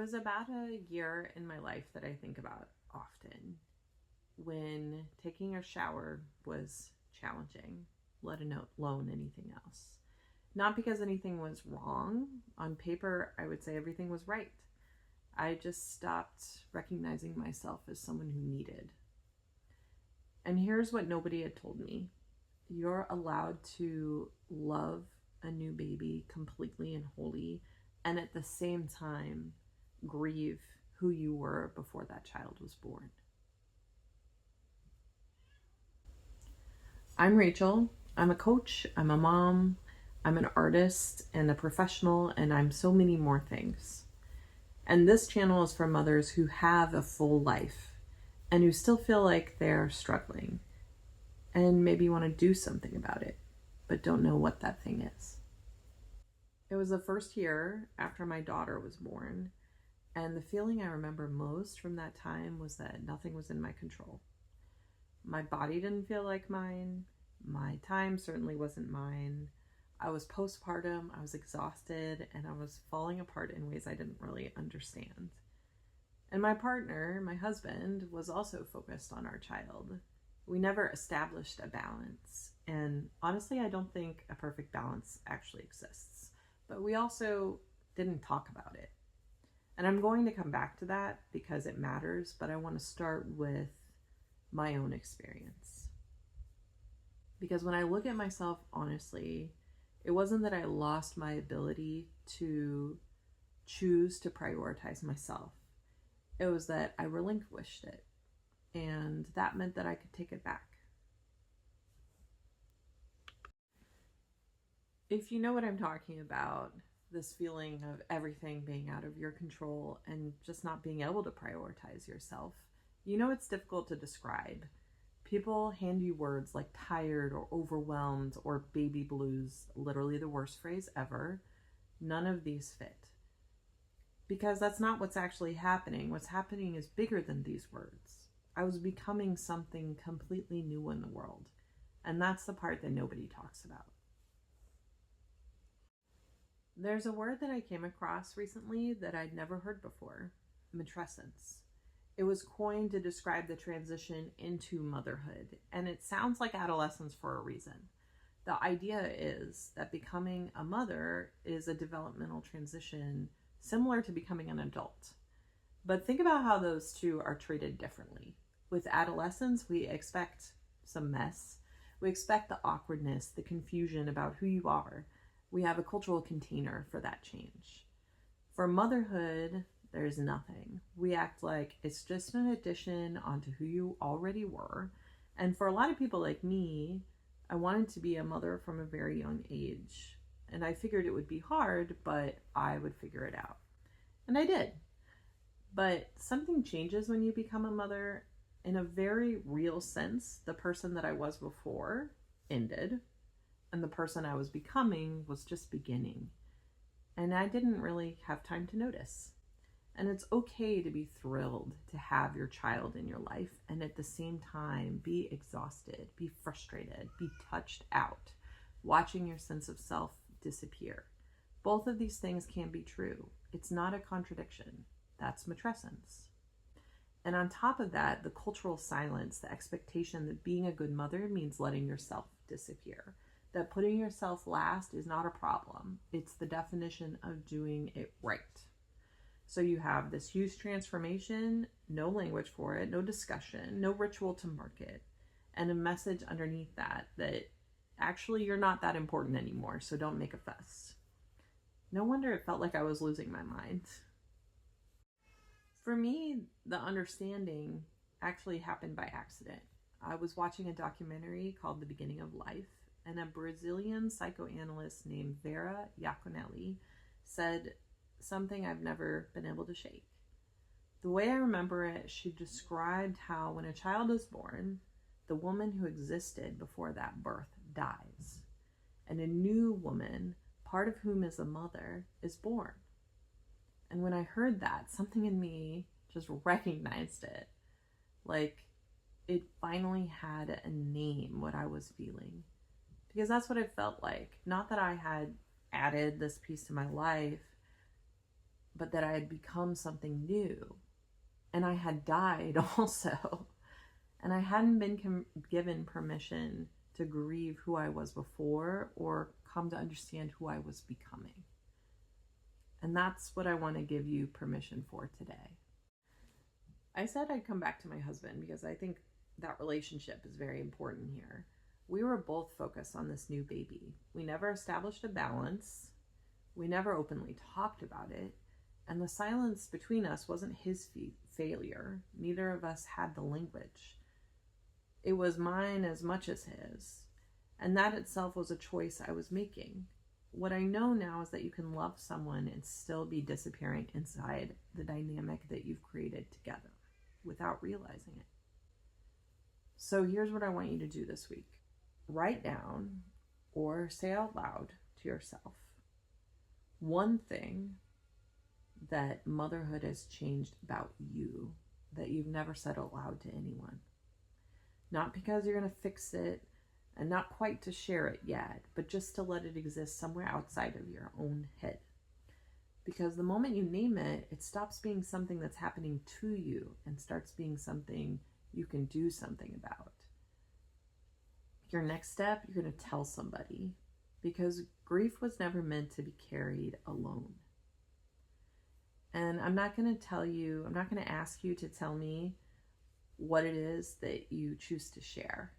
was about a year in my life that I think about often, when taking a shower was challenging, let alone anything else. Not because anything was wrong. On paper, I would say everything was right. I just stopped recognizing myself as someone who needed. And here's what nobody had told me. You're allowed to love a new baby completely and wholly, and at the same time, grieve who you were before that child was born. I'm Rachel. I'm a coach, I'm a mom, I'm an artist and a professional, and I'm so many more things. And this channel is for mothers who have a full life and who still feel like they're struggling and maybe want to do something about it, but don't know what that thing is. It was the first year after my daughter was born, and the feeling I remember most from that time was that nothing was in my control. My body didn't feel like mine. My time certainly wasn't mine. I was postpartum, I was exhausted, and I was falling apart in ways I didn't really understand. And my partner, my husband, was also focused on our child. We never established a balance. And honestly, I don't think a perfect balance actually exists. But we also didn't talk about it. And I'm going to come back to that because it matters, but I want to start with my own experience. Because when I look at myself honestly, it wasn't that I lost my ability to choose to prioritize myself. It was that I relinquished it. And that meant that I could take it back. If you know what I'm talking about, this feeling of everything being out of your control and just not being able to prioritize yourself, you know it's difficult to describe. People hand you words like tired or overwhelmed or baby blues, literally the worst phrase ever. None of these fit. Because that's not what's actually happening. What's happening is bigger than these words. I was becoming something completely new in the world. And that's the part that nobody talks about. There's a word that I came across recently that I'd never heard before, matrescence. It was coined to describe the transition into motherhood, and it sounds like adolescence for a reason. The idea is that becoming a mother is a developmental transition similar to becoming an adult. But think about how those two are treated differently. With adolescence, we expect some mess. We expect the awkwardness, the confusion about who you are. We have a cultural container for that change. For motherhood, there's nothing. We act like it's just an addition onto who you already were. And for a lot of people like me, I wanted to be a mother from a very young age. And I figured it would be hard, but I would figure it out. And I did. But something changes when you become a mother. In a very real sense, the person that I was before ended, and the person I was becoming was just beginning. And I didn't really have time to notice. And it's okay to be thrilled to have your child in your life and at the same time be exhausted, be frustrated, be touched out, watching your sense of self disappear. Both of these things can be true. It's not a contradiction. That's matrescence. And on top of that, the cultural silence, the expectation that being a good mother means letting yourself disappear. That putting yourself last is not a problem. It's the definition of doing it right. So you have this huge transformation, no language for it, no discussion, no ritual to mark it, and a message underneath that actually you're not that important anymore, so don't make a fuss. No wonder it felt like I was losing my mind. For me, the understanding actually happened by accident. I was watching a documentary called The Beginning of Life, and a Brazilian psychoanalyst named Vera Iaconelli said something I've never been able to shake. The way I remember it, she described how when a child is born, the woman who existed before that birth dies, and a new woman, part of whom is a mother, is born. And when I heard that, something in me just recognized it. Like it finally had a name, what I was feeling. Because that's what it felt like. Not that I had added this piece to my life, but that I had become something new. And I had died also. And I hadn't been given permission to grieve who I was before or come to understand who I was becoming. And that's what I want to give you permission for today. I said I'd come back to my husband because I think that relationship is very important here. We were both focused on this new baby. We never established a balance. We never openly talked about it. And the silence between us wasn't his failure. Neither of us had the language. It was mine as much as his. And that itself was a choice I was making. What I know now is that you can love someone and still be disappearing inside the dynamic that you've created together without realizing it. So here's what I want you to do this week. Write down or say out loud to yourself one thing that motherhood has changed about you that you've never said out loud to anyone. Not because you're going to fix it and not quite to share it yet, but just to let it exist somewhere outside of your own head. Because the moment you name it, it stops being something that's happening to you and starts being something you can do something about. Your next step, you're going to tell somebody, because grief was never meant to be carried alone. And I'm not going to ask you to tell me what it is that you choose to share.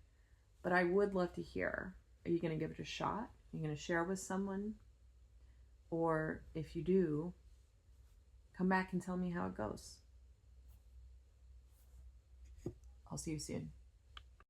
But I would love to hear, are you going to give it a shot? Are you going to share with someone? Or if you do, come back and tell me how it goes. I'll see you soon.